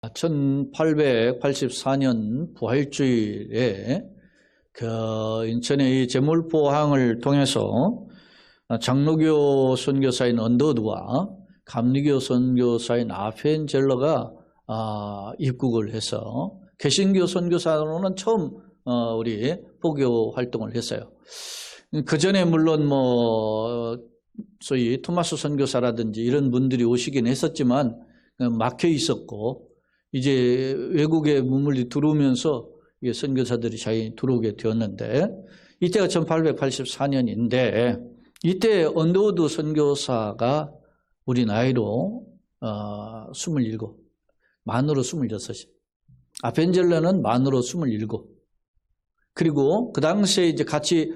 1884년 부활주일에 인천의 제물포항을 통해서 장로교 선교사인 언더우드와 감리교 선교사인 아펜젤러가 입국을 해서 개신교 선교사로는 처음 우리 포교 활동을 했어요. 그 전에 물론 소위 토마스 선교사라든지 이런 분들이 오시긴 했었지만 막혀 있었고, 이제 외국에 문물이 들어오면서 선교사들이 잘 들어오게 되었는데, 이때가 1884년인데 이때 언더우드 선교사가 우리 나이로 27, 만으로 26, 아펜젤러는 만으로 27. 그리고 그 당시에 이제 같이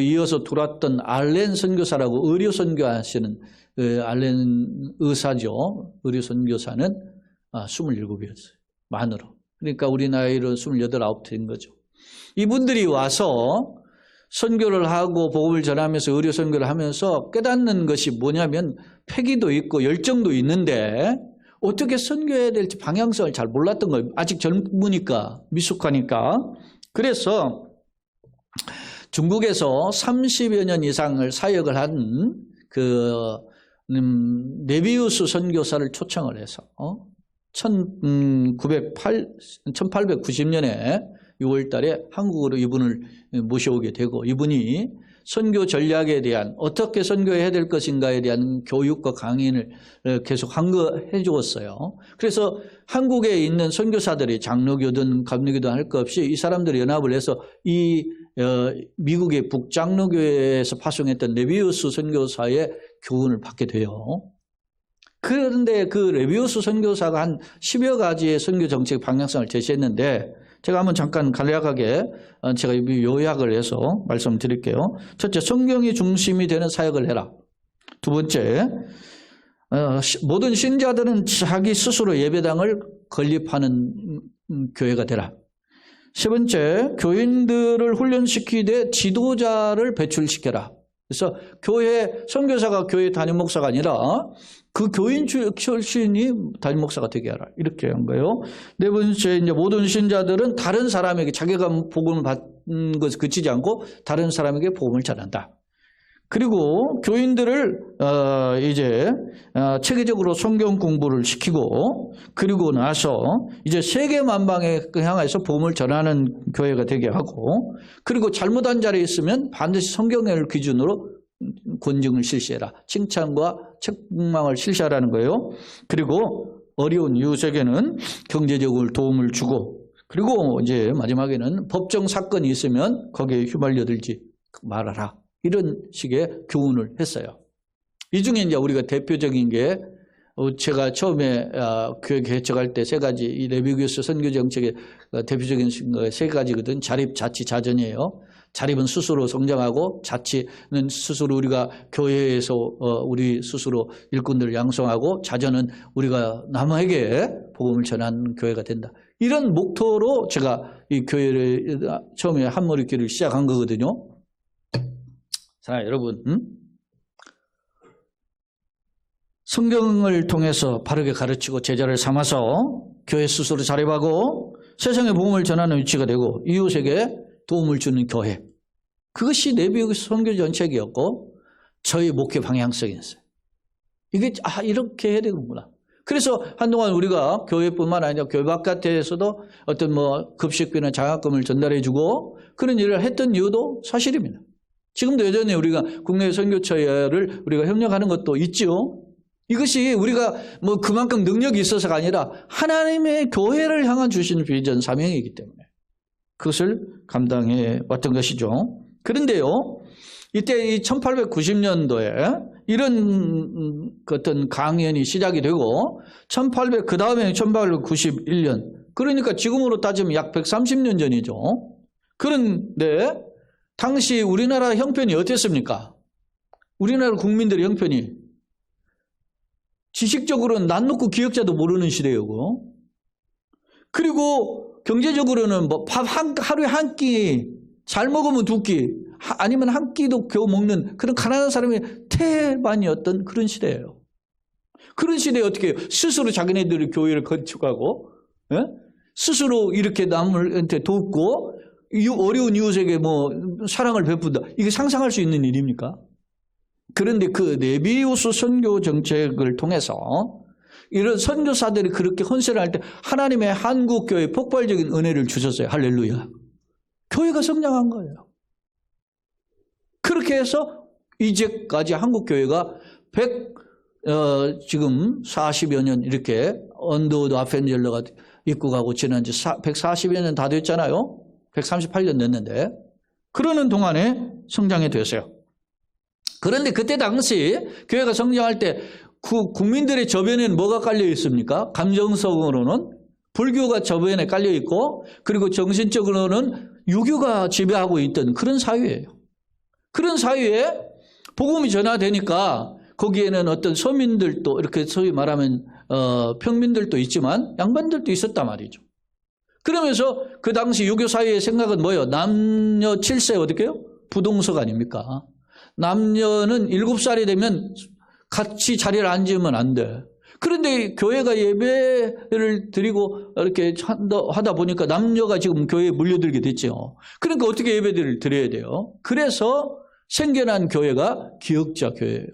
이어서 들어왔던 알렌 선교사라고 의료 선교하시는 알렌 의사죠. 의료 선교사는 27이었어요. 만으로. 그러니까 우리 나이로 28, 9 된 거죠. 이분들이 와서 선교를 하고 복음을 전하면서 의료 선교를 하면서 깨닫는 것이 뭐냐면, 패기도 있고 열정도 있는데 어떻게 선교해야 될지 방향성을 잘 몰랐던 거예요. 아직 젊으니까, 미숙하니까. 그래서 중국에서 30여 년 이상을 사역을 한 네비우스 선교사를 초청을 해서 1890년에 6월 달에 한국으로 이분을 모셔오게 되고, 이분이 선교 전략에 대한, 어떻게 선교해야 될 것인가에 대한 교육과 강의를 계속 해 주었어요. 그래서 한국에 있는 선교사들이 장로교든 감리교든 할 것 없이 이 사람들이 연합을 해서 미국의 북장로교회에서 파송했던 네비우스 선교사의 교훈을 받게 돼요. 그런데 그 네비우스 선교사가 한 10여 가지의 선교 정책 방향성을 제시했는데, 제가 한번 잠깐 간략하게 제가 요약을 해서 말씀드릴게요. 첫째, 성경이 중심이 되는 사역을 해라. 두 번째, 모든 신자들은 자기 스스로 예배당을 건립하는 교회가 되라. 세 번째, 교인들을 훈련시키되 지도자를 배출시켜라. 그래서 선교사가 교회 담임 목사가 아니라 그 교인 출신이 담임 목사가 되게 하라. 이렇게 한 거예요. 네 번째, 이제 모든 신자들은 다른 사람에게, 자기가 복음을 받는 것에 그치지 않고 다른 사람에게 복음을 전한다. 그리고 교인들을 이제 체계적으로 성경 공부를 시키고, 그리고 나서 이제 세계 만방에 향해서 복음을 전하는 교회가 되게 하고, 그리고 잘못한 자리에 있으면 반드시 성경을 기준으로 권증을 실시해라. 칭찬과 책망을 실시하라는 거예요. 그리고 어려운 이웃에게는 경제적으로 도움을 주고, 그리고 이제 마지막에는 법정 사건이 있으면 거기에 휘말려들지 말아라. 이런 식의 교훈을 했어요. 이 중에 이제 우리가 대표적인 게, 제가 처음에 교회 개척할 때 세 가지, 이 레비기우스 선교 정책의 대표적인 세 가지거든. 자립, 자치, 자전이에요. 자립은 스스로 성장하고, 자치는 스스로 우리가 교회에서 우리 스스로 일꾼들을 양성하고, 자전은 우리가 남에게 복음을 전하는 교회가 된다. 이런 목표로 제가 이 교회를 처음에 한머리교회를 시작한 거거든요. 자, 여러분, 성경을 통해서 바르게 가르치고 제자를 삼아서 교회 스스로 자립하고 세상에 복음을 전하는 위치가 되고 이웃에게 도움을 주는 교회, 그것이 네비우스 선교 정책이었고 저희 목회 방향성이었어요. 이게 이렇게 해야 되는구나. 그래서 한동안 우리가 교회뿐만 아니라 교회 바깥에서도 어떤 급식비나 장학금을 전달해주고 그런 일을 했던 이유도 사실입니다. 지금도 여전히 우리가 국내 선교처를 우리가 협력하는 것도 있죠. 이것이 우리가 그만큼 능력이 있어서가 아니라 하나님의 교회를 향한 주신 비전, 사명이기 때문에 그것을 감당해 왔던 것이죠. 그런데요, 이때 이 1890년도에 이런 어떤 강연이 시작이 되고 그 다음에 1891년, 그러니까 지금으로 따지면 약 130년 전이죠. 그런데 당시 우리나라 형편이 어땠습니까? 우리나라 국민들의 형편이 지식적으로는 난 놓고 기억자도 모르는 시대였고, 그리고 경제적으로는 밥 하루에 한 끼, 잘 먹으면 두 끼, 아니면 한 끼도 겨우 먹는 그런 가난한 사람이 태반이었던 그런 시대예요. 그런 시대에 어떻게 해요? 스스로 자기네들이 교회를 건축하고 예? 스스로 이렇게 남한테 돕고 어려운 이웃에게 뭐 사랑을 베푼다. 이게 상상할 수 있는 일입니까? 그런데 그 네비우스 선교 정책을 통해서 이런 선교사들이 그렇게 헌세를 할 때 하나님의 한국교회에 폭발적인 은혜를 주셨어요. 할렐루야. 교회가 성장한 거예요. 그렇게 해서 이제까지 한국교회가 지금 40여 년 이렇게 언더우드 아펜젤러가 입국하고 지난 지 140여 년 다 됐잖아요. 138년 됐는데 그러는 동안에 성장이 됐어요. 그런데 그때 당시 교회가 성장할 때 그 국민들의 저변에는 뭐가 깔려 있습니까? 감정성으로는 불교가 저변에 깔려 있고 그리고 정신적으로는 유교가 지배하고 있던 그런 사회예요. 그런 사회에 복음이 전화되니까 거기에는 어떤 서민들도 이렇게 소위 말하면 평민들도 있지만 양반들도 있었단 말이죠. 그러면서 그 당시 유교 사회의 생각은 뭐예요? 남녀 7세 어떻게 해요? 부동석 아닙니까? 남녀는 7살이 되면 같이 자리를 앉으면 안 돼. 그런데 교회가 예배를 드리고 이렇게 하다 보니까 남녀가 지금 교회에 물려들게 됐죠. 그러니까 어떻게 예배를 드려야 돼요? 그래서 생겨난 교회가 기역자 교회예요.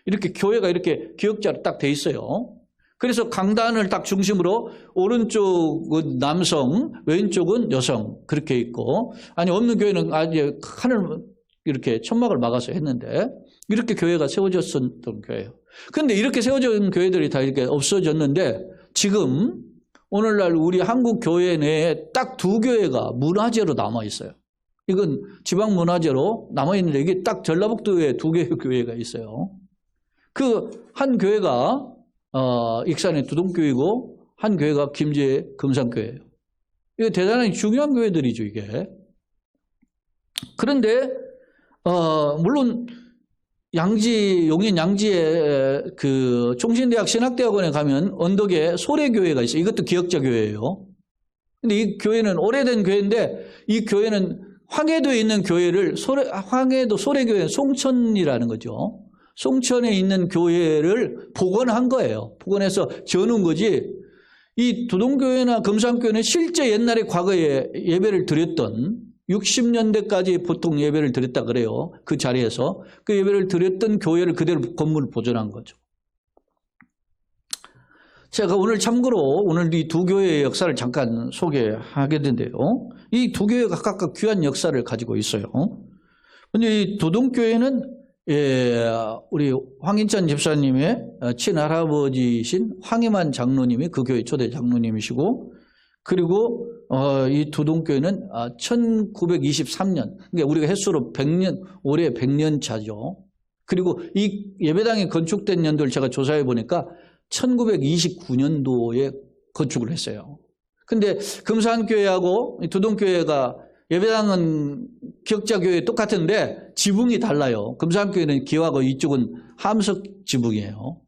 이렇게 교회가 이렇게 기역자로 딱 돼 있어요. 그래서 강단을 딱 중심으로 오른쪽은 남성, 왼쪽은 여성 그렇게 있고 아니 없는 교회는 아주 하늘 이렇게 천막을 막아서 했는데 이렇게 교회가 세워졌던 교회예요. 그런데 이렇게 세워진 교회들이 다 이렇게 없어졌는데 지금 오늘날 우리 한국 교회 내에 딱 2교회가 문화재로 남아 있어요. 이건 지방 문화재로 남아 있는데 이게 딱 전라북도에 2개의 교회가 있어요. 그 한 교회가 익산의 두동교회고 한 교회가 김제 금산교회예요. 이거 대단히 중요한 교회들이죠, 이게. 그런데 물론 용인 양지에 그 총신대학 신학대학원에 가면 언덕에 소래교회가 있어요. 이것도 기역자 교회예요. 근데 이 교회는 오래된 교회인데 이 교회는 황해도에 있는 교회를 황해도 소래교회 송천이라는 거죠. 송천에 있는 교회를 복원한 거예요. 복원해서 지어놓은 거지. 이 두동교회나 금산교회는 실제 옛날에 과거에 예배를 드렸던 60년대까지 보통 예배를 드렸다 그래요. 그 자리에서 그 예배를 드렸던 교회를 그대로 건물을 보존한 거죠. 제가 오늘 참고로 오늘 이 2교회의 역사를 잠깐 소개하겠는데요. 이 2교회가 각각 귀한 역사를 가지고 있어요. 근데 이 두동교회는 우리 황인찬 집사님의 친할아버지이신 황희만 장로님이 그 교회 초대 장로님이시고 그리고 이 두동교회는 1923년 그러니까 우리가 횟수로 100년 올해 100년 차죠. 그리고 이 예배당이 건축된 연도를 제가 조사해 보니까 1929년도에 건축을 했어요. 근데 금산교회하고 두동교회가 예배당은 기역자교회 똑같은데 지붕이 달라요. 금산교회는 기와고 이쪽은 함석 지붕이에요.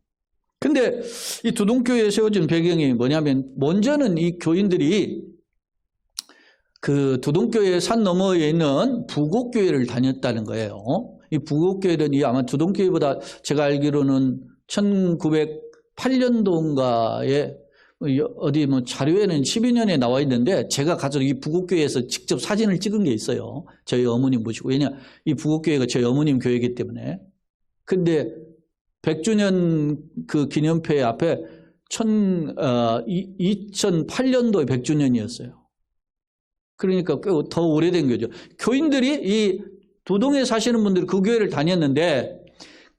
근데 이 두동교회에 세워진 배경이 뭐냐면 먼저는 이 교인들이 그 두동교회 산 너머에 있는 부곡교회를 다녔다는 거예요. 이 부곡교회는 아마 두동교회보다 제가 알기로는 1908년도인가에 어디 뭐 자료에는 12년에 나와 있는데 제가 가서 이 부곡교회에서 직접 사진을 찍은 게 있어요. 저희 어머님 모시고. 왜냐 이 부곡교회가 저희 어머님 교회이기 때문에. 근데 100주년 그 기념회 앞에 2008년도에 100주년이었어요. 그러니까 꽤 더 오래된 거죠. 교인들이 이 두동에 사시는 분들이 그 교회를 다녔는데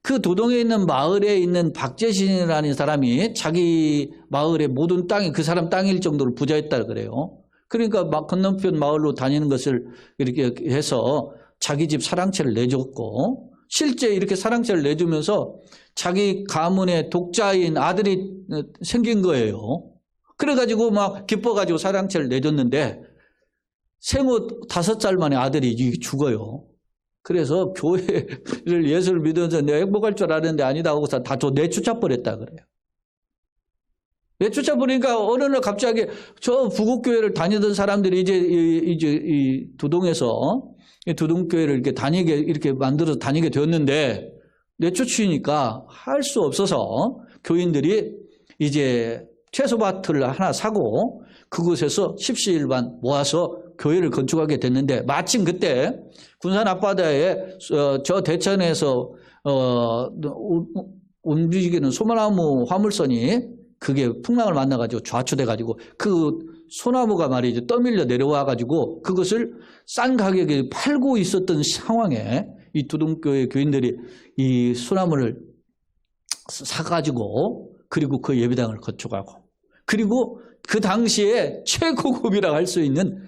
그 두동에 있는 마을에 있는 박재신이라는 사람이 자기 마을의 모든 땅이 그 사람 땅일 정도로 부자였다 그래요. 그러니까 막 건너편 마을로 다니는 것을 이렇게 해서 자기 집 사랑채를 내줬고 실제 이렇게 사랑채를 내주면서 자기 가문의 독자인 아들이 생긴 거예요. 그래가지고 막 기뻐가지고 사랑채를 내줬는데 생후 5살 만에 아들이 죽어요. 그래서 교회를 예수를 믿으면서 내가 행복할 줄 알았는데 아니다 하고서 다 내쫓아버렸다 그래요. 내쫓아버리니까 어느 날 갑자기 저 부곡교회를 다니던 사람들이 이제 이 두동에서 이 두동교회를 이렇게 만들어서 다니게 되었는데 내쫓으니까 할 수 없어서 교인들이 이제 채소밭을 하나 사고 그곳에서 십시일반 모아서 교회를 건축하게 됐는데 마침 그때 군산 앞바다에 저 대천에서 움직이는 소나무 화물선이 그게 풍랑을 만나가지고 좌초돼가지고 그 소나무가 말이죠 떠밀려 내려와가지고 그것을 싼 가격에 팔고 있었던 상황에 이 두둥교회 교인들이 이 소나무를 사가지고 그리고 그 예배당을 건축하고 그리고 그 당시에 최고급이라고 할 수 있는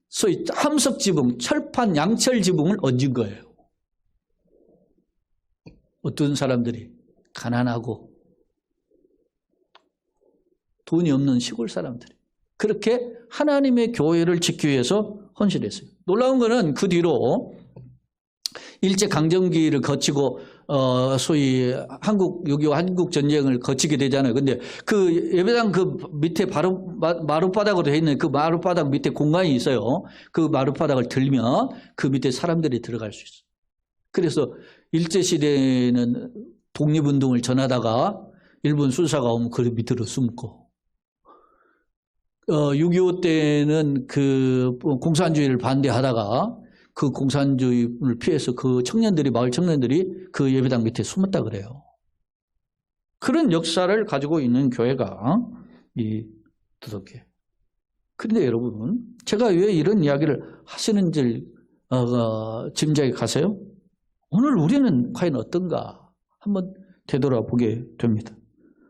소위 함석지붕, 철판 양철지붕을 얹은 거예요. 어떤 사람들이 가난하고 돈이 없는 시골 사람들이 그렇게 하나님의 교회를 짓기 위해서 헌신했어요. 놀라운 거는 그 뒤로 일제강점기를 거치고 소위 한국 전쟁을 거치게 되잖아요. 근데 그 예배당 그 밑에 바로 마룻바닥으로 되어 있는 그 마룻바닥 밑에 공간이 있어요. 그 마룻바닥을 들면 그 밑에 사람들이 들어갈 수 있어요. 그래서 일제시대에는 독립운동을 전하다가 일본 술사가 오면 그 밑으로 숨고 6.25 때는 그 공산주의를 반대하다가 그 공산주의를 피해서 그 청년들이, 마을 청년들이 그 예배당 밑에 숨었다 그래요. 그런 역사를 가지고 있는 교회가 이 두덕교회. 그런데 여러분, 제가 왜 이런 이야기를 하시는지 짐작이 가세요? 오늘 우리는 과연 어떤가 한번 되돌아보게 됩니다.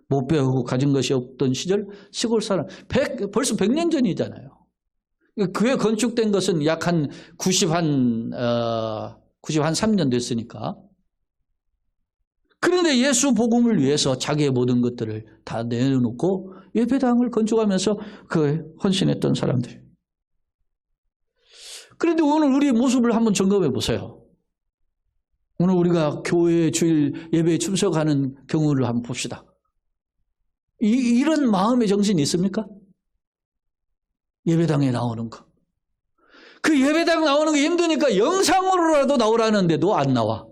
못 배우고 가진 것이 없던 시절 시골 사람, 벌써 100년 전이잖아요. 교회 건축된 것은 약 한 93년 됐으니까. 그런데 예수 복음을 위해서 자기의 모든 것들을 다 내놓고 예배당을 건축하면서 그 헌신했던 사람들. 그런데 오늘 우리의 모습을 한번 점검해 보세요. 오늘 우리가 교회 주일 예배에 참석하는 경우를 한번 봅시다. 이런 마음의 정신이 있습니까? 예배당에 나오는 거. 그 예배당 나오는 게 힘드니까 영상으로라도 나오라는데도 안 나와.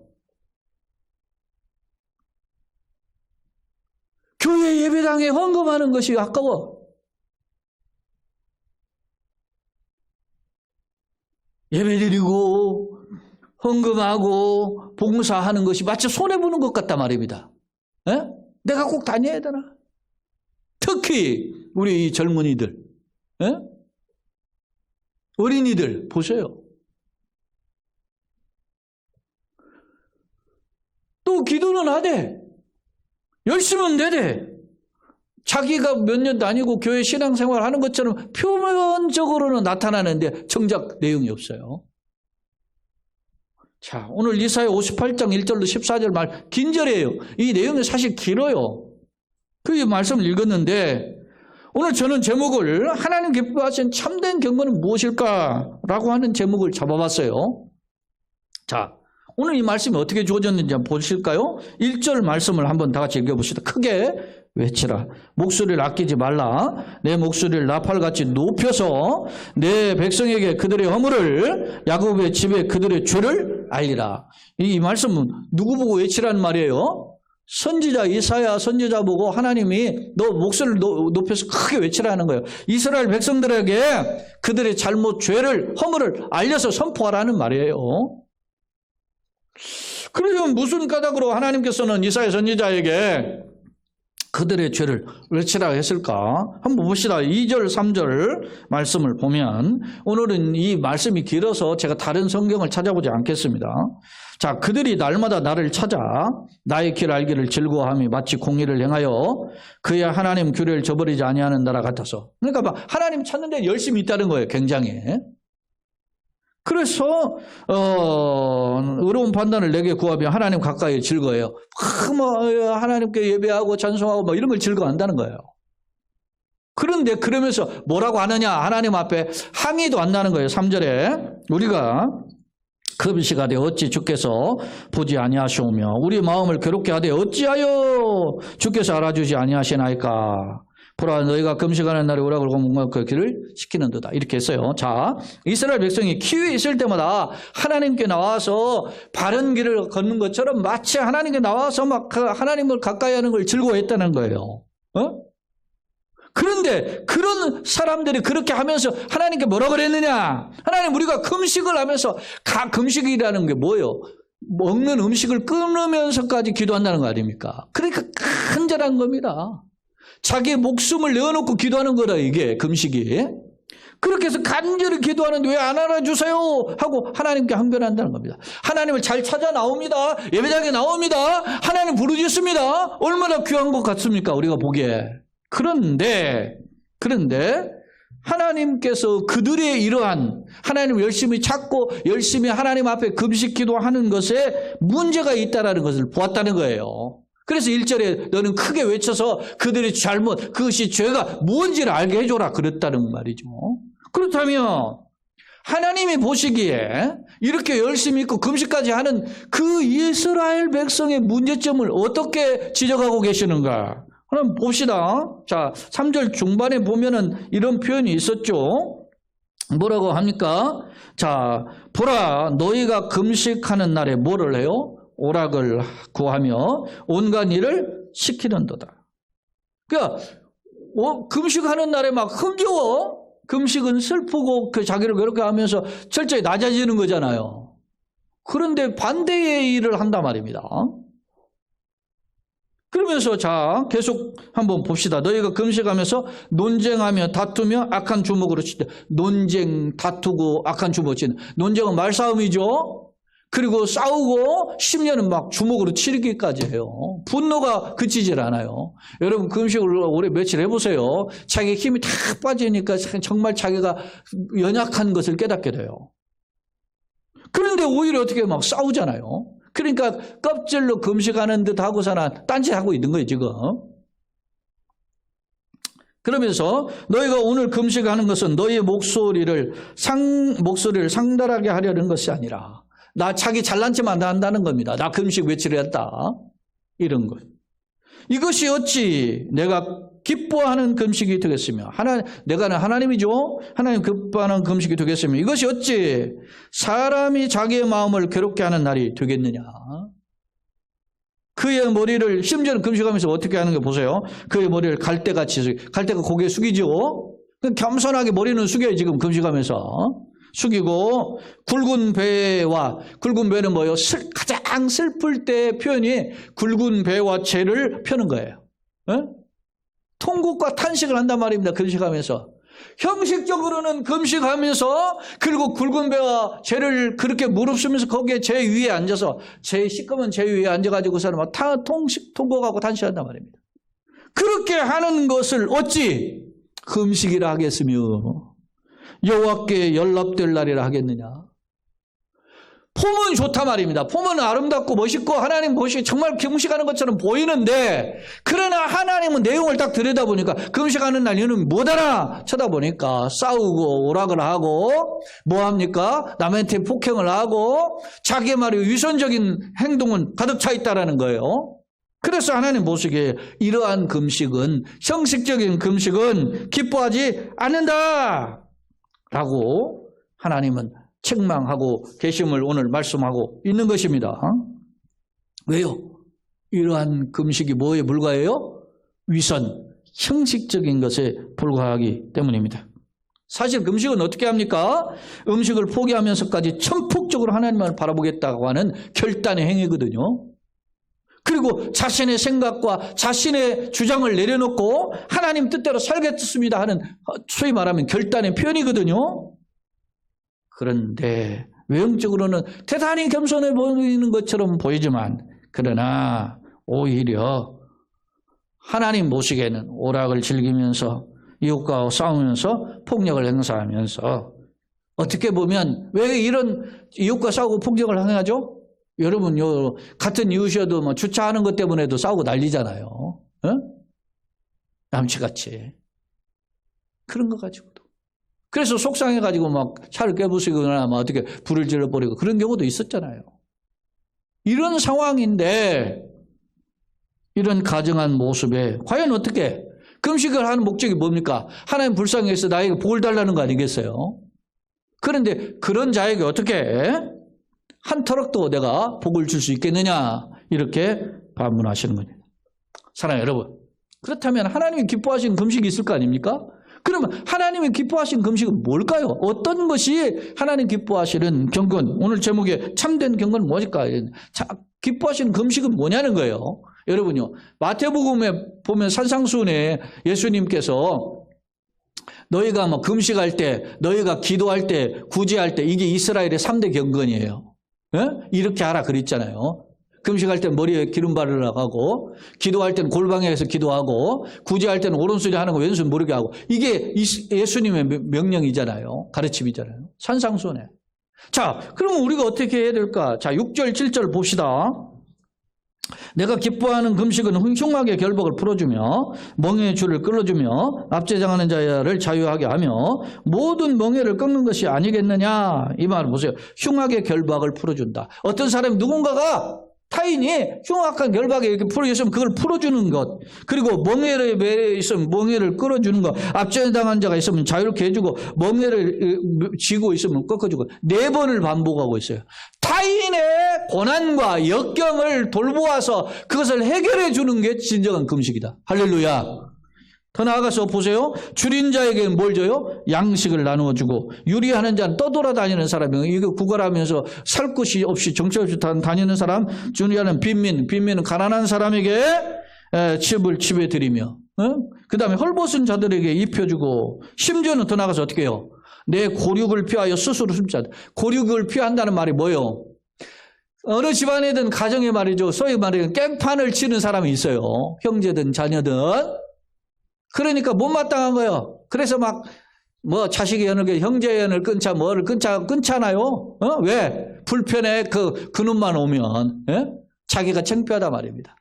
교회 예배당에 헌금하는 것이 아까워. 예배드리고 헌금하고 봉사하는 것이 마치 손해보는 것 같단 말입니다. 에? 내가 꼭 다녀야 되나? 특히 우리 젊은이들, 에? 어린이들 보세요. 또 기도는 하되 열심은 되되 자기가 몇 년 다니고 교회 신앙생활 하는 것처럼 표면적으로는 나타나는데 정작 내용이 없어요. 자, 오늘 이사야 58장 1절로 14절 말 긴절이에요. 이 내용이 사실 길어요. 그 말씀을 읽었는데 오늘 저는 제목을 하나님 기뻐하신 참된 경건은 무엇일까라고 하는 제목을 잡아봤어요. 자, 오늘 이 말씀이 어떻게 주어졌는지 한번 보실까요? 1절 말씀을 한번 다 같이 읽어봅시다. 크게 외치라. 목소리를 아끼지 말라. 내 목소리를 나팔같이 높여서 내 백성에게 그들의 허물을 야곱의 집에 그들의 죄를 알리라. 이 말씀은 누구 보고 외치라는 말이에요? 선지자 이사야 선지자 보고 하나님이 너 목소리를 높여서 크게 외치라는 거예요. 이스라엘 백성들에게 그들의 잘못, 죄를, 허물을 알려서 선포하라는 말이에요. 그러면 무슨 까닭으로 하나님께서는 이사야 선지자에게 그들의 죄를 외치라고 했을까? 한번 봅시다. 2절, 3절 말씀을 보면 오늘은 이 말씀이 길어서 제가 다른 성경을 찾아보지 않겠습니다. 자, 그들이 날마다 나를 찾아 나의 길 알기를 즐거워함이 마치 공의를 행하여 그의 하나님 규례를 저버리지 아니하는 나라 같아서. 그러니까 하나님 찾는 데 열심히 있다는 거예요. 굉장히. 그래서 의로운 판단을 내게 구하며 하나님 가까이 즐거워해요. 하나님께 예배하고 찬송하고 이런 걸 즐거워한다는 거예요. 그런데 그러면서 뭐라고 하느냐? 하나님 앞에 항의도 한다는 거예요. 3절에 우리가 금시가되 어찌 주께서 보지 아니하시오며 우리 마음을 괴롭게 하되 어찌하여 주께서 알아주지 아니하시나이까. 보라 너희가 금식하는 날에 오라 그러고 뭔가 그 길을 시키는도다. 이렇게 했어요. 자, 이스라엘 백성이 기회에 있을 때마다 하나님께 나와서 바른 길을 걷는 것처럼 마치 하나님께 나와서 막 하나님을 가까이 하는 걸 즐거워했다는 거예요. 그런데 그런 사람들이 그렇게 하면서 하나님께 뭐라 그랬느냐? 하나님, 우리가 금식을 하면서, 금식이라는 게 뭐예요? 먹는 음식을 끊으면서까지 기도한다는 거 아닙니까? 그러니까 간절한 겁니다. 자기의 목숨을 내어놓고 기도하는 거다, 이게 금식이. 그렇게 해서 간절히 기도하는데 왜 안 알아주세요? 하고 하나님께 항변한다는 겁니다. 하나님을 잘 찾아 나옵니다. 예배당에 나옵니다. 하나님 부르짖습니다. 얼마나 귀한 것 같습니까? 우리가 보기에. 그런데 하나님께서 그들의 이러한 하나님을 열심히 찾고 열심히 하나님 앞에 금식 기도하는 것에 문제가 있다는 것을 보았다는 거예요. 그래서 1절에 너는 크게 외쳐서 그들의 잘못, 그것이 죄가 무엇인지를 알게 해줘라 그랬다는 말이죠. 그렇다면 하나님이 보시기에 이렇게 열심히 있고 금식까지 하는 그 이스라엘 백성의 문제점을 어떻게 지적하고 계시는가? 그럼 봅시다. 자, 3절 중반에 보면은 이런 표현이 있었죠. 뭐라고 합니까? 자, 보라, 너희가 금식하는 날에 뭐를 해요? 오락을 구하며 온갖 일을 시키는도다. 그러니까 금식하는 날에 막 흥겨워. 금식은 슬프고 그 자기를 그렇게 하면서 철저히 낮아지는 거잖아요. 그런데 반대의 일을 한단 말입니다. 그러면서 자, 계속 한번 봅시다. 너희가 금식하면서 논쟁하며 다투며 악한 주먹으로 치다. 논쟁, 다투고 악한 주먹으로 치는. 논쟁은 말싸움이죠. 그리고 싸우고 심지어는 막 주먹으로 치르기까지 해요. 분노가 그치질 않아요. 여러분 금식을 올해 며칠 해보세요. 자기 힘이 다 빠지니까 정말 자기가 연약한 것을 깨닫게 돼요. 그런데 오히려 어떻게 막 싸우잖아요. 그러니까 껍질로 금식하는 듯 하고서는 딴짓하고 있는 거예요 지금. 그러면서 너희가 오늘 금식하는 것은 너희의 목소리를 상달하게 하려는 것이 아니라 나 자기 잘난 척만 한다는 겁니다. 나 금식 며칠 했다. 이런 것. 이것이 어찌 내가 기뻐하는 금식이 되겠으며 내가 하나님이죠. 하나님 기뻐하는 금식이 되겠으며 이것이 어찌 사람이 자기의 마음을 괴롭게 하는 날이 되겠느냐. 그의 머리를 심지어는 금식하면서 어떻게 하는 거 보세요. 그의 머리를 갈대같이 갈대가 고개 숙이죠. 겸손하게 머리는 숙여요. 지금 금식하면서. 숙이고 굵은 배는 뭐예요? 가장 슬플 때 표현이 굵은 배와 채를 펴는 거예요. 통곡과 탄식을 한단 말입니다. 금식하면서. 형식적으로는 금식하면서 그리고 굵은 배와 채를 그렇게 무릅쓰면서 거기에 제 위에 앉아서 시꺼먼 제 위에 앉아가지고서는 막 통곡하고 탄식한단 말입니다. 그렇게 하는 것을 어찌 금식이라 하겠으며 여호와께 연락될 날이라 하겠느냐. 폼은 좋다 말입니다. 폼은 아름답고 멋있고 하나님 보시기에 정말 금식하는 것처럼 보이는데 그러나 하나님은 내용을 딱 들여다보니까 금식하는 날 이유는 뭐더라 쳐다보니까 싸우고 오락을 하고 뭐합니까? 남한테 폭행을 하고 자기의 말이 위선적인 행동은 가득 차 있다라는 거예요. 그래서 하나님 보시기에 이러한 금식은 형식적인 금식은 기뻐하지 않는다 라고 하나님은 책망하고 계심을 오늘 말씀하고 있는 것입니다. 왜요? 이러한 금식이 뭐에 불과해요? 위선, 형식적인 것에 불과하기 때문입니다. 사실 금식은 어떻게 합니까? 음식을 포기하면서까지 천폭적으로 하나님을 바라보겠다고 하는 결단의 행위거든요. 그리고 자신의 생각과 자신의 주장을 내려놓고 하나님 뜻대로 살겠습니다 하는 소위 말하면 결단의 표현이거든요. 그런데 외형적으로는 대단히 겸손해 보이는 것처럼 보이지만 그러나 오히려 하나님 보시기에는 오락을 즐기면서 이웃과 싸우면서 폭력을 행사하면서 어떻게 보면 왜 이런 이웃과 싸우고 폭력을 행하죠? 여러분, 같은 이웃이어도 뭐 주차하는 것 때문에도 싸우고 난리잖아요. 남치같이. 그런 거 가지고도. 그래서 속상해가지고 막 차를 깨부수거나 막 어떻게 불을 질러버리고 그런 경우도 있었잖아요. 이런 상황인데, 이런 가정한 모습에 과연 어떻게 금식을 하는 목적이 뭡니까? 하나님 불쌍히 해서 나에게 복을 달라는 거 아니겠어요? 그런데 그런 자에게 어떻게 한 터럭도 내가 복을 줄 수 있겠느냐 이렇게 반문하시는 겁니다. 사랑하는 여러분, 그렇다면 하나님이 기뻐하시는 금식이 있을 거 아닙니까? 그러면 하나님이 기뻐하시는 금식은 뭘까요? 어떤 것이 하나님 기뻐하시는 경건, 오늘 제목에 참된 경건은 뭐일까? 기뻐하시는 금식은 뭐냐는 거예요. 여러분요, 마태복음에 보면 산상수훈에 예수님께서 너희가 뭐 금식할 때, 너희가 기도할 때, 구제할 때 이게 이스라엘의 3대 경건이에요. 예? 이렇게 하라 그랬잖아요. 금식할 때는 머리에 기름 바르라고 하고, 기도할 때는 골방에서 기도하고, 구제할 때는 오른손이 하는 거 왼손 모르게 하고, 이게 예수님의 명령이잖아요. 가르침이잖아요. 산상수훈에. 자, 그러면 우리가 어떻게 해야 될까? 자, 6절, 7절 봅시다. 내가 기뻐하는 금식은 흉악의 결박을 풀어주며 멍에의 줄을 끌어주며 압제당하는 자를 자유하게 하며 모든 멍에를 꺾는 것이 아니겠느냐. 이 말을 보세요. 흉악의 결박을 풀어준다. 어떤 사람이 누군가가 타인이 흉악한 결박에 이렇게 풀어있으면 그걸 풀어주는 것, 그리고 멍에를 매여 있으면 멍에를 끌어주는 것, 압제당한 자가 있으면 자유롭게 해주고 멍에를 쥐고 있으면 꺾어주고 4번을 반복하고 있어요. 타인의 고난과 역경을 돌보아서 그것을 해결해 주는 게 진정한 금식이다. 할렐루야. 더 나아가서 보세요. 줄인 자에게는 뭘 줘요? 양식을 나누어 주고, 유리하는 자는 떠돌아다니는 사람이에요. 이거 구걸하면서 살 곳이 없이 정처없이 다니는 사람, 주리하는 빈민은 가난한 사람에게 집에 드리며, 그 다음에 헐벗은 자들에게 입혀주고, 심지어는 더 나아가서 어떻게 해요? 내 고륙을 피하여 스스로 숨지 않다. 고륙을 피한다는 말이 뭐예요? 어느 집안이든 가정에 말이죠. 소위 말하면 깽판을 치는 사람이 있어요. 형제든 자녀든. 그러니까 못마땅한 거예요. 그래서 막 뭐 자식의 연을 형제의 연을 끊자 뭐를 끊잖아요. 왜? 불편해. 그놈만 오면 자기가 창피하단 말입니다.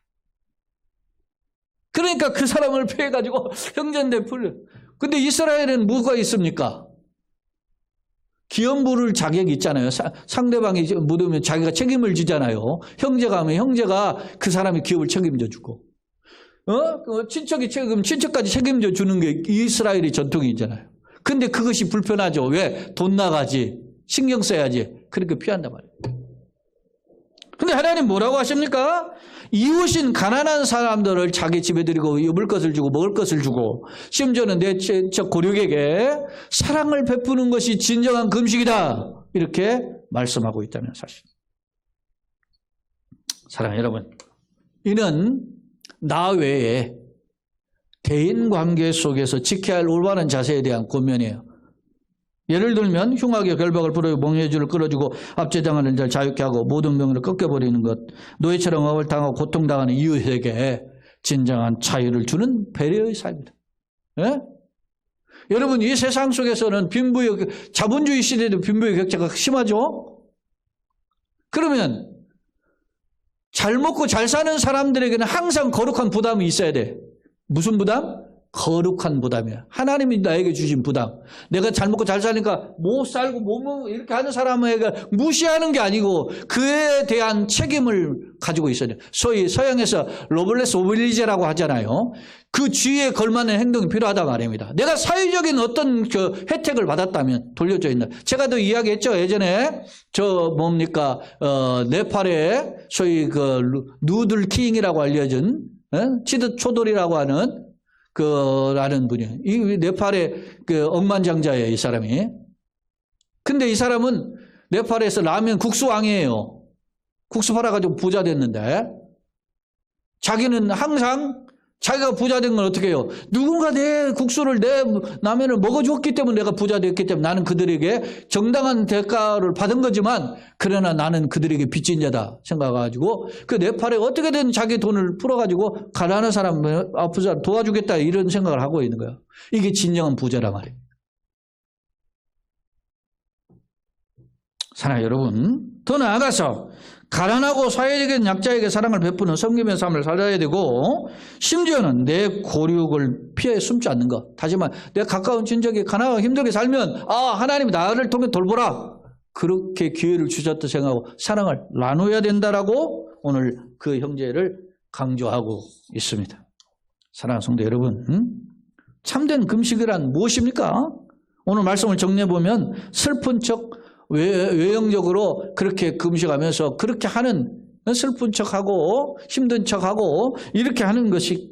그러니까 그 사람을 피해가지고 형제인데 풀려. 근데 이스라엘은 뭐가 있습니까? 기업 물을 자격이 있잖아요. 상대방이 묻으면 자기가 책임을 지잖아요. 형제가 하면 형제가 그 사람의 기업을 책임져 주고, 친척이 친척까지 책임져 주는 게 이스라엘의 전통이잖아요. 근데 그것이 불편하죠. 왜? 돈 나가지, 신경 써야지. 그렇게 피한단 말이에요. 근데 하나님 뭐라고 하십니까? 이웃인 가난한 사람들을 자기 집에 들이고 입을 것을 주고 먹을 것을 주고, 심지어는 내 친척 고륙에게 사랑을 베푸는 것이 진정한 금식이다. 이렇게 말씀하고 있다는 사실. 사랑하는 여러분, 이는 나 외에 대인관계 속에서 지켜야 할 올바른 자세에 대한 권면이에요. 예를 들면 흉악의 결박을 풀어 멍에의 줄을 끌어주고 압제당하는 자를 자유케 하고 모든 병을 꺾여버리는 것, 노예처럼 억을 당하고 고통당하는 이웃에게 진정한 자유를 주는 배려의 삶이다. 예? 여러분, 이 세상 속에서는 자본주의 시대에도 빈부의 격차가 심하죠? 그러면 잘 먹고 잘 사는 사람들에게는 항상 거룩한 부담이 있어야 돼. 무슨 부담? 거룩한 부담이야. 하나님이 나에게 주신 부담. 내가 잘 먹고 잘 사니까 못 살고 못 먹고 이렇게 하는 사람에게 무시하는 게 아니고 그에 대한 책임을 가지고 있어야 돼. 소위 서양에서 로블레스 오블리제라고 하잖아요. 그 쥐에 걸맞는 행동이 필요하다 말입니다. 내가 사회적인 어떤 혜택을 받았다면 돌려줘 있는. 제가 또 이야기했죠. 예전에 네팔에 소위 누들 킹이라고 알려진 치드 초돌이라고 하는 라는 분이에요. 이 네팔의 억만장자예요, 이 사람이. 근데 이 사람은 네팔에서 라면 국수왕이에요. 국수 팔아가지고 부자 됐는데, 자기는 항상 자기가 부자 된 건 어떻게 해요? 누군가 내 국수를, 내 라면을 먹어줬기 때문에 내가 부자 됐기 때문에 나는 그들에게 정당한 대가를 받은 거지만, 그러나 나는 그들에게 빚진 자다 생각해가지고 그 네팔에 어떻게든 자기 돈을 풀어가지고 가난한 사람, 아픈 사람 도와주겠다 이런 생각을 하고 있는 거예요. 이게 진정한 부자란 말이에요. 사랑하는 여러분, 더 나아가서 가난하고 사회적인 약자에게 사랑을 베푸는 섬김의 삶을 살아야 되고, 심지어는 내 고륙을 피해 숨지 않는 것. 다시 말해, 내 가까운 친척이 가난하고 힘들게 살면 하나님이 나를 통해 돌보라. 그렇게 기회를 주셨다 생각하고 사랑을 나눠야 된다라고 오늘 그 형제를 강조하고 있습니다. 사랑하는 성도 여러분, 참된 금식이란 무엇입니까? 오늘 말씀을 정리해보면 슬픈 척, 외형적으로 그렇게 금식하면서 그렇게 하는, 슬픈 척하고 힘든 척하고 이렇게 하는 것이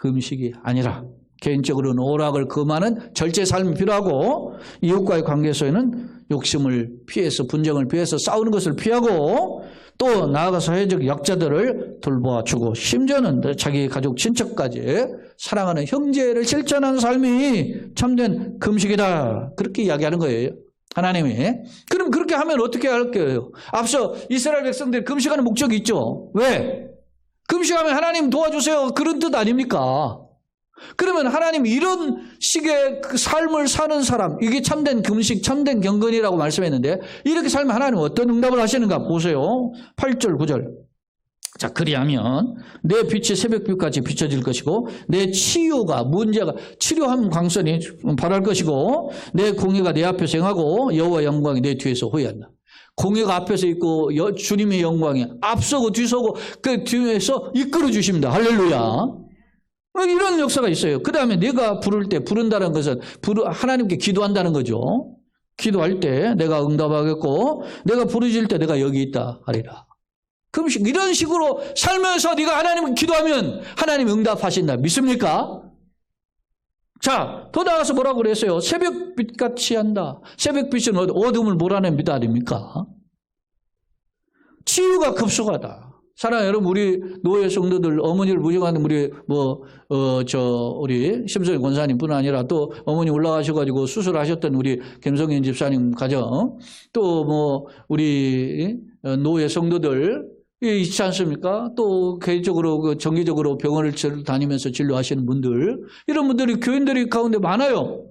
금식이 아니라 개인적으로는 오락을 금하는 절제 삶이 필요하고 이웃과의 관계에서는 욕심을 피해서 분쟁을 피해서 싸우는 것을 피하고 또 나아가 사회적 약자들을 돌보아주고 심지어는 자기 가족 친척까지 사랑하는 형제를 실천하는 삶이 참된 금식이다. 그렇게 이야기하는 거예요. 하나님이. 그럼 그렇게 하면 어떻게 할게요? 앞서 이스라엘 백성들이 금식하는 목적이 있죠. 왜? 금식하면 하나님 도와주세요. 그런 뜻 아닙니까? 그러면 하나님 이런 식의 그 삶을 사는 사람, 이게 참된 금식, 참된 경건이라고 말씀했는데 이렇게 살면 하나님 어떤 응답을 하시는가 보세요. 8절, 9절. 자, 그리하면 내 빛이 새벽빛같이 비춰질 것이고 내 치유가 문제가 치료한 광선이 발할 것이고 내 공의가 내 앞에서 행하고 여호와 영광이 내 뒤에서 호위한다. 공의가 앞에서 있고 주님의 영광이 앞서고 뒤서고 그 뒤에서 이끌어 주십니다. 할렐루야. 이런 역사가 있어요. 그 다음에 내가 부를 때 부른다는 것은 하나님께 기도한다는 거죠. 기도할 때 내가 응답하겠고 내가 부르질 때 내가 여기 있다 하리라. 그럼 이런 식으로 살면서 네가 하나님께 기도하면 하나님 응답하신다. 믿습니까? 자, 더 나아가서 뭐라고 그랬어요? 새벽빛같이 한다. 새벽빛은 어둠을 몰아낸 빛 아닙니까? 치유가 급속하다. 사랑하는 여러분, 우리 노예 성도들, 어머니를 부정하는 우리 심성희 권사님뿐 아니라 또 어머니 올라가셔가지고 수술하셨던 우리 김성현 집사님 가정, 또 우리 노예 성도들 있지 않습니까? 또 개인적으로 정기적으로 병원을 다니면서 진료하시는 분들, 이런 분들이 교인들이 가운데 많아요.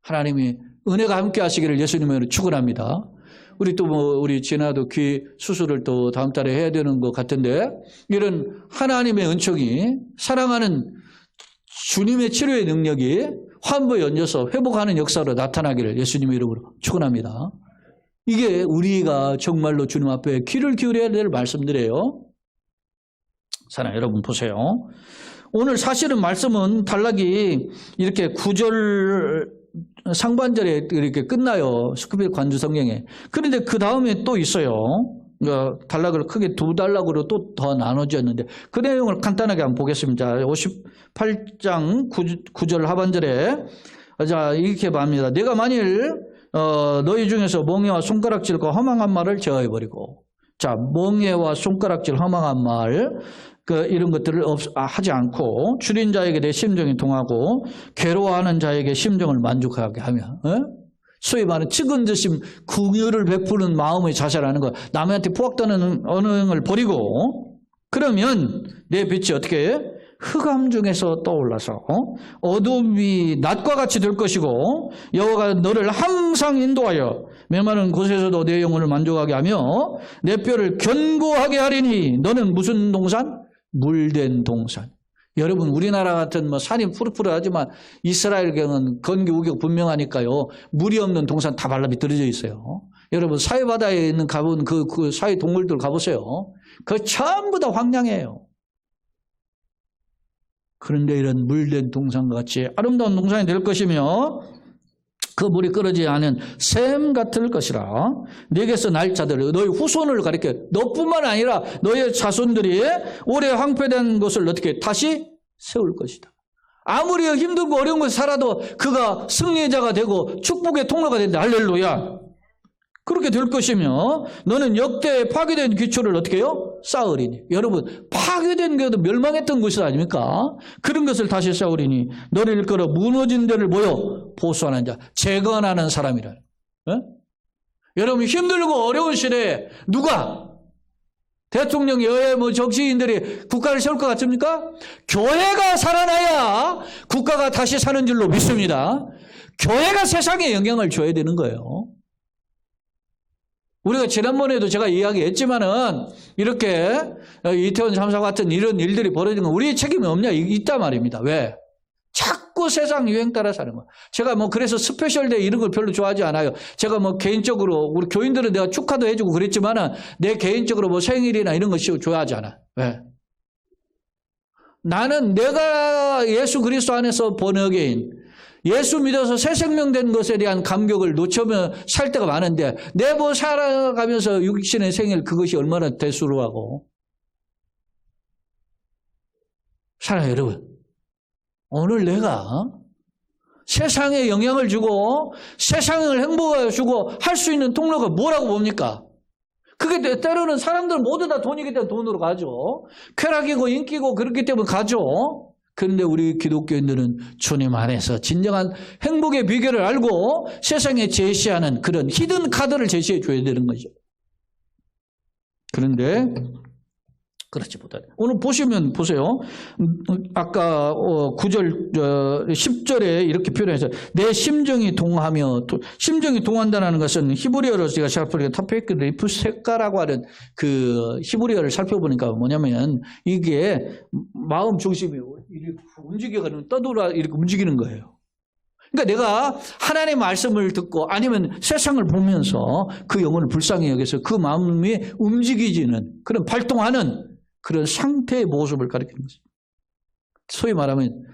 하나님이 은혜가 함께 하시기를 예수님으로 축원합니다. 우리 또 우리 진아도 귀 수술을 또 다음 달에 해야 되는 것 같은데 이런 하나님의 은총이 사랑하는 주님의 치료의 능력이 환부에 얹어서 회복하는 역사로 나타나기를 예수님의 이름으로 축원합니다. 이게 우리가 정말로 주님 앞에 귀를 기울여야 될 말씀들이에요. 사랑하는 여러분 보세요. 오늘 사실은 말씀은 단락이 이렇게 9절 상반절에 이렇게 끝나요. 스크립 관주 성경에. 그런데 그 다음에 또 있어요. 단락을 크게 두 단락으로 또 더 나눠졌는데 그 내용을 간단하게 한번 보겠습니다. 58장 9절 하반절에 자 이렇게 말합니다. 내가 만일 너희 중에서 멍에와 손가락질과 허망한 말을 제어해버리고 자 멍에와 손가락질 허망한 말 이런 것들을 하지 않고 줄인 자에게 내 심정이 통하고 괴로워하는 자에게 심정을 만족하게 하며 소위 말하는 측은드심 궁유를 베푸는 마음의 자세라는 것 남한테 포악되는 언행을 버리고 그러면 내 빛이 어떻게 해? 흑암 중에서 떠올라서 어둠이 낮과 같이 될 것이고 여호와가 너를 항상 인도하여 메마른 곳에서도 내 영혼을 만족하게 하며 내 뼈를 견고하게 하리니 너는 무슨 동산? 물된 동산. 여러분 우리나라 같은 산이 푸릇푸릇하지만 이스라엘 경은 건기 우격 분명하니까요. 물이 없는 동산 다 발라 비틀어져 있어요. 여러분 사해바다에 있는 가본 그 사해 동물들 가보세요. 그 전부 다 황량해요. 그런데 이런 물된 동산과 같이 아름다운 동산이 될 것이며 그 물이 끓어지지 않은 샘 같을 것이라. 네게서 날 자들 너희 후손을 가리켜 너뿐만 아니라 너의 자손들이 오래 황폐된 것을 어떻게 다시 세울 것이다. 아무리 힘들고 어려운 것을 살아도 그가 승리자가 되고 축복의 통로가 된다. 할렐루야. 그렇게 될 것이며 너는 역대 파괴된 기초를 어떻게 해요? 쌓으리니. 여러분 파괴된 것도 멸망했던 것이 아닙니까? 그런 것을 다시 쌓으리니 너를 일컬어 무너진 데를 모여 보수하는 자 재건하는 사람이라. 여러분 힘들고 어려운 시대에 누가 대통령 여야 정치인들이 국가를 세울 것 같습니까? 교회가 살아나야 국가가 다시 사는 줄로 믿습니다. 교회가 세상에 영향을 줘야 되는 거예요. 우리가 지난번에도 제가 이야기했지만은 이렇게 이태원 참사 같은 이런 일들이 벌어진 건 우리의 책임이 없냐? 있단 말입니다. 왜? 자꾸 세상 유행 따라 사는 거야. 제가 그래서 스페셜데이 이런 걸 별로 좋아하지 않아요. 제가 개인적으로 우리 교인들은 내가 축하도 해주고 그랬지만은 내 개인적으로 생일이나 이런 거 좋아하지 않아. 왜? 나는 내가 예수 그리스도 안에서 번역인 예수 믿어서 새 생명 된 것에 대한 감격을 놓치면 살 때가 많은데 내 살아가면서 육신의 생일 그것이 얼마나 대수로하고 사랑하는 여러분, 오늘 내가 세상에 영향을 주고 세상을 행복하게 주고 할 수 있는 통로가 뭐라고 봅니까? 그게 때로는 사람들 모두 다 돈이기 때문에 돈으로 가죠. 쾌락이고 인기고 그렇기 때문에 가죠. 그런데 우리 기독교인들은 주님 안에서 진정한 행복의 비결을 알고 세상에 제시하는 그런 히든 카드를 제시해 줘야 되는 거죠. 그런데 그렇지 못하네. 오늘 보시면 보세요. 아까 9절, 10절에 이렇게 표현해서 내 심정이 동하며, 심정이 동한다는 것은 히브리어로 제가 살펴보니까 타페크리프세카라고 하는 그 히브리어를 살펴보니까 뭐냐면 이게 마음 중심이 이렇게 움직여가는 떠돌아 이렇게 움직이는 거예요. 그러니까 내가 하나님의 말씀을 듣고 아니면 세상을 보면서 그 영혼을 불쌍히 여겨서 그 마음이 움직이지는 그런 발동하는 그런 상태의 모습을 가리키는 거죠. 소위 말하면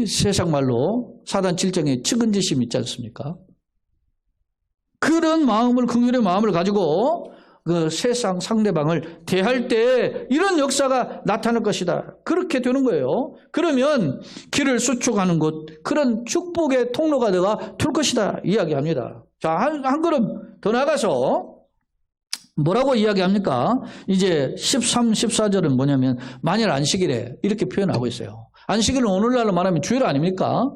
세상 말로 사단 7장에 측은지심 있지 않습니까? 그런 마음을, 긍휼의 마음을 가지고 그 세상 상대방을 대할 때 이런 역사가 나타날 것이다. 그렇게 되는 거예요. 그러면 길을 수축하는 곳, 그런 축복의 통로가 되어 될 것이다. 이야기합니다. 자, 한 걸음 더 나가서 뭐라고 이야기합니까? 이제 13, 14절은 뭐냐면 만일 안식일에 이렇게 표현하고 있어요. 안식일은 오늘날로 말하면 주일 아닙니까?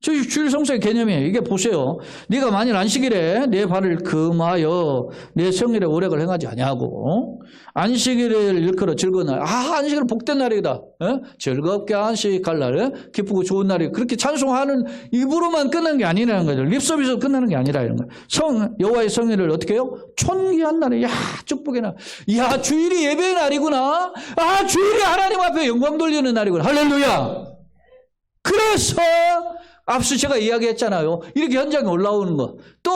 주일 성수의 개념이에요. 이게 보세요. 네가 만일 안식일에 내 발을 금하여 내 성일에 오력을 행하지 아니하고 안식일을 일컬어 즐거운 날. 안식일은 복된 날이다. 즐겁게 안식할 날, 기쁘고 좋은 날이 그렇게 찬송하는 입으로만 끝나는 게 아니라는 거죠. 립서비스로 끝나는 게 아니라 이런 거예요. 여호와의 성일을 어떻게 해요? 촌귀한 날에 축복의 날. 주일이 예배의 날이구나. 주일이 하나님 앞에 영광 돌리는 날이구나. 할렐루야. 그래서 앞서 제가 이야기했잖아요. 이렇게 현장에 올라오는 거. 또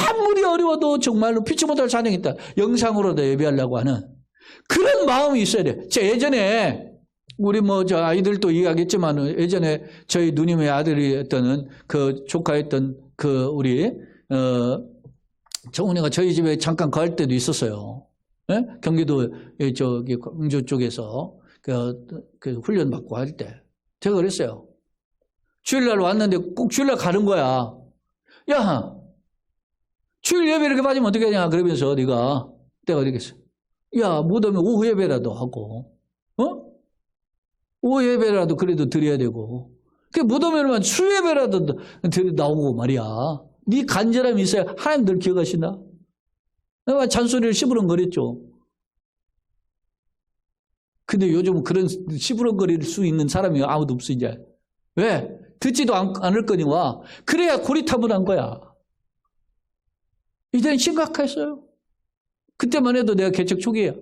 아무리 어려워도 정말로 피치 못할 사정이 있다. 영상으로도 예배하려고 하는 그런 마음이 있어야 돼. 예전에 우리 저 아이들도 이야기했지만 예전에 저희 누님의 아들이었던 그 조카였던 그 우리 정훈이가 저희 집에 잠깐 갈 때도 있었어요. 네? 경기도 저기 광주 쪽에서 그 훈련 받고 할 때 제가 그랬어요. 주일날 왔는데 꼭 주일날 가는 거야. 야, 주일 예배 이렇게 빠지면 어떻게 하냐 그러면서 내가 이렇게 했어. 못하면 오후 예배라도 하고, 오후 예배라도 그래도 드려야 되고, 못하면 수 예배라도 나오고 말이야. 네 간절함이 있어야 하나님 늘 기억하신다. 내가 잔소리를 시부렁거렸죠. 근데 요즘은 그런 시부렁거릴 수 있는 사람이 아무도 없어 이제. 왜? 듣지도 않을 거니와 그래야 고리타분한 거야. 이제는 심각했어요. 그때만 해도 내가 개척 초기야.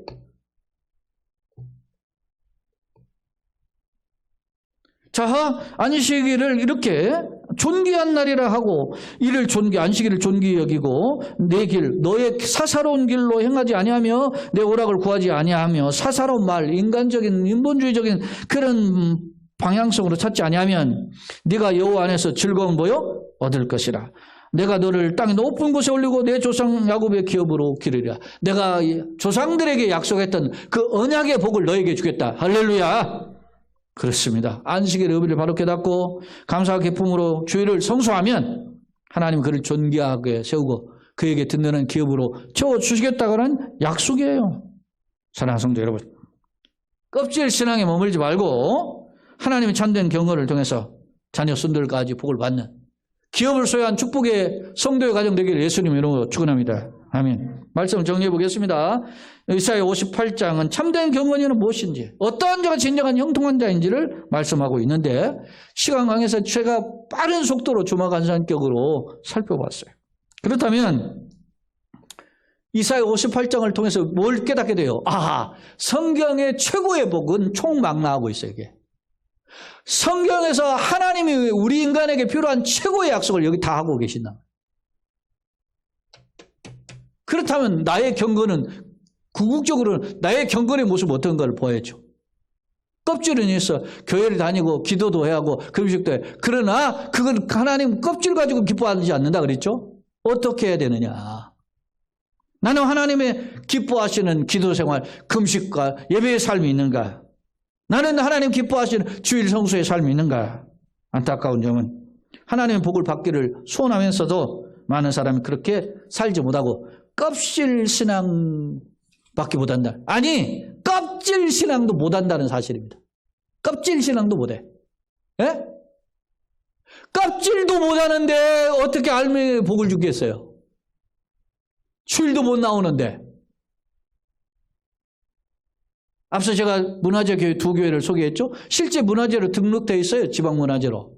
자, 안식일을 이렇게 존귀한 날이라 하고 이를 안식일을 존귀히 여기고 내 길, 너의 사사로운 길로 행하지 아니하며 내 오락을 구하지 아니하며 사사로운 말, 인간적인 인본주의적인 그런 방향성으로 찾지 아니하면 네가 여호와 안에서 즐거운 보여 얻을 것이라. 내가 너를 땅의 높은 곳에 올리고 내 조상 야곱의 기업으로 기르리라. 내가 조상들에게 약속했던 그 언약의 복을 너에게 주겠다. 할렐루야. 그렇습니다. 안식일의 의미를 바로 깨닫고 감사와 기쁨으로 주일을 성수하면 하나님 그를 존귀하게 세우고 그에게 든든한 기업으로 채워주시겠다고는 약속이에요. 사랑하는 성도 여러분, 껍질 신앙에 머물지 말고 하나님의 참된 경건을 통해서 자녀 손들까지 복을 받는 기업을 소유한 축복의 성도의 가정 되기를 예수님 이름으로 축원합니다. 아멘. 말씀을 정리해 보겠습니다. 이사야 58장은 참된 경건이는 무엇인지, 어떠한 자가 진정한 형통한 자인지를 말씀하고 있는데 시간 관계에서 제가 빠른 속도로 주마간산격으로 살펴봤어요. 그렇다면 이사야 58장을 통해서 뭘 깨닫게 돼요? 성경의 최고의 복은 총망라하고 있어요. 이게. 성경에서 하나님이 우리 인간에게 필요한 최고의 약속을 여기 다 하고 계신다. 그렇다면 나의 경건은 궁극적으로 나의 경건의 모습 어떤 걸 보여줘. 껍질은 있어. 교회를 다니고 기도도 해야 하고 금식도 해. 그러나 그건 하나님 껍질 가지고 기뻐하지 않는다 그랬죠. 어떻게 해야 되느냐. 나는 하나님의 기뻐하시는 기도 생활, 금식과 예배의 삶이 있는가. 나는 하나님 기뻐하시는 주일 성수의 삶이 있는가? 안타까운 점은 하나님의 복을 받기를 소원하면서도 많은 사람이 그렇게 살지 못하고 껍질 신앙밖에 못한다. 아니, 껍질 신앙도 못한다는 사실입니다. 껍질 신앙도 못해. 예? 껍질도 못하는데 어떻게 알미의 복을 주겠어요? 주일도 못 나오는데. 앞서 제가 문화재 교회 두 교회를 소개했죠. 실제 문화재로 등록되어 있어요. 지방문화재로.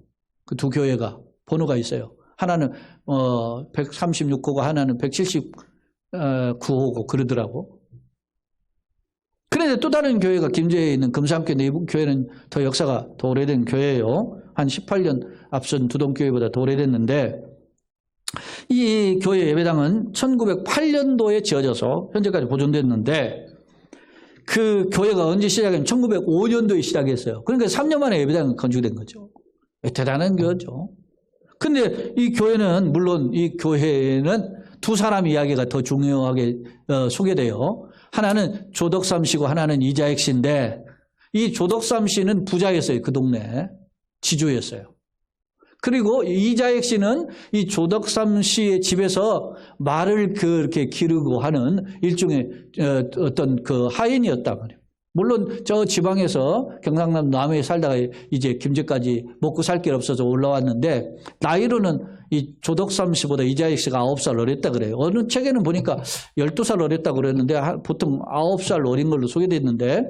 그 두 교회가 번호가 있어요. 하나는 136호고 하나는 179호고 그러더라고. 그런데 또 다른 교회가 김제에 있는 금산교회 내부 교회는 더 역사가 더 오래된 교회예요. 한 18년 앞선 두동교회보다 더 오래됐는데 이 교회 예배당은 1908년도에 지어져서 현재까지 보존됐는데 그 교회가 언제 시작했냐면 1905년도에 시작했어요. 그러니까 3년 만에 예배당이 건축된 거죠. 대단한 교회죠. 근데 이 교회는 물론 이 교회에는 두 사람 이야기가 더 중요하게 소개돼요. 하나는 조덕삼 씨고 하나는 이자익 씨인데 이 조덕삼 씨는 부자였어요. 그 동네 지주였어요. 그리고 이자익 씨는 이 조덕삼 씨의 집에서 말을 그렇게 기르고 하는 일종의 어떤 그 하인이었단 말이에요. 물론 저 지방에서 경상남 남해에 살다가 이제 김제까지 먹고 살 길 없어서 올라왔는데 나이로는 이 조덕삼 씨보다 이자익 씨가 9살 어렸다 그래요. 어느 책에는 보니까 12살 어렸다고 그랬는데 보통 9살 어린 걸로 소개됐는데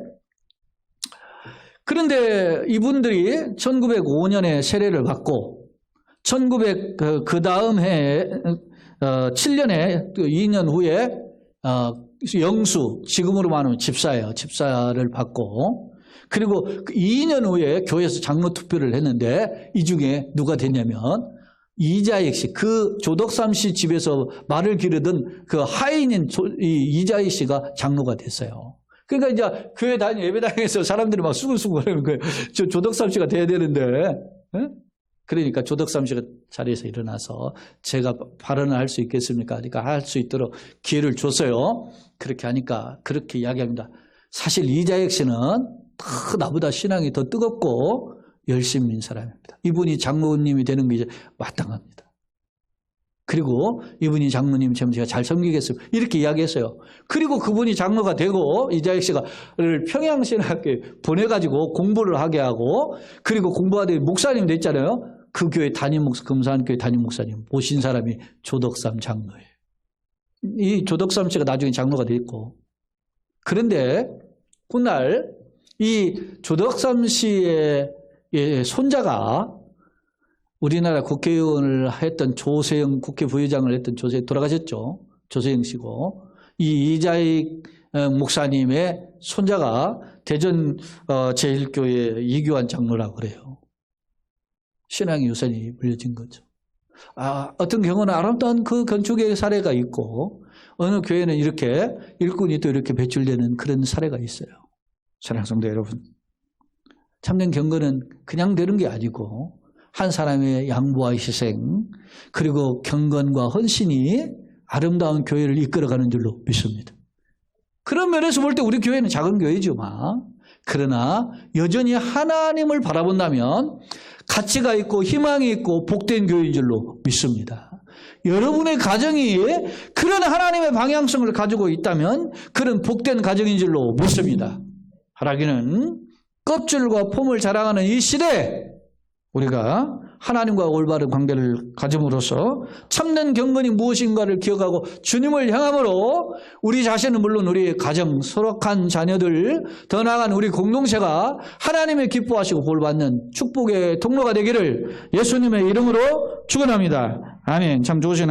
그런데 이분들이 1905년에 세례를 받고 그 다음 해에 7년에 2년 후에 영수, 지금으로 말하면 집사예요. 집사를 받고 그리고 2년 후에 교회에서 장로 투표를 했는데 이 중에 누가 됐냐면 이자익 씨, 그 조덕삼 씨 집에서 말을 기르던 그 하인인 이자익 씨가 장로가 됐어요. 그러니까 이제 교회 예배당에서 사람들이 막 수근수근 거리는 거예요. 조덕삼 씨가 돼야 되는데. 에? 그러니까 조덕삼 씨가 자리에서 일어나서 제가 발언을 할 수 있겠습니까? 그러니까 할 수 있도록 기회를 줬어요. 그렇게 하니까 그렇게 이야기합니다. 사실 이자익 씨는 나보다 신앙이 더 뜨겁고 열심인 사람입니다. 이분이 장로님이 되는 게 이제 마땅합니다. 그리고 이분이 장로님 제가 잘 섬기겠습니다. 이렇게 이야기했어요. 그리고 그분이 장로가 되고 이자익 씨가 평양신학교에 보내가지고 공부를 하게 하고 그리고 공부하다 목사님 됐잖아요. 그 교회 금산교회 담임 목사님 모신 사람이 조덕삼 장로예요. 이 조덕삼 씨가 나중에 장로가 됐고 그런데 훗날 이 조덕삼 씨의 손자가 우리나라 국회의원을 했던 조세영 국회 부의장을 했던 돌아가셨죠. 조세영 씨고 이 이자익 목사님의 손자가 대전 제1교회 이규환 장로라고 그래요. 신앙의 유산이 물려진 거죠. 어떤 경우는 아름다운 그 건축의 사례가 있고 어느 교회는 이렇게 일꾼이 또 이렇게 배출되는 그런 사례가 있어요. 사랑하는 성도 여러분, 참된 경건은 그냥 되는 게 아니고 한 사람의 양보와 희생 그리고 경건과 헌신이 아름다운 교회를 이끌어가는 줄로 믿습니다. 그런 면에서 볼 때 우리 교회는 작은 교회지만 그러나 여전히 하나님을 바라본다면 가치가 있고 희망이 있고 복된 교회인 줄로 믿습니다. 여러분의 가정이 그런 하나님의 방향성을 가지고 있다면 그런 복된 가정인 줄로 믿습니다. 하라기는 껍질과 폼을 자랑하는 이 시대에 우리가 하나님과 올바른 관계를 가짐으로써 참된 경건이 무엇인가를 기억하고 주님을 향함으로 우리 자신은 물론 우리 가정, 소록한 자녀들, 더 나아간 우리 공동체가 하나님의 기뻐하시고 복받는 축복의 통로가 되기를 예수님의 이름으로 축원합니다. 아멘. 참 좋으신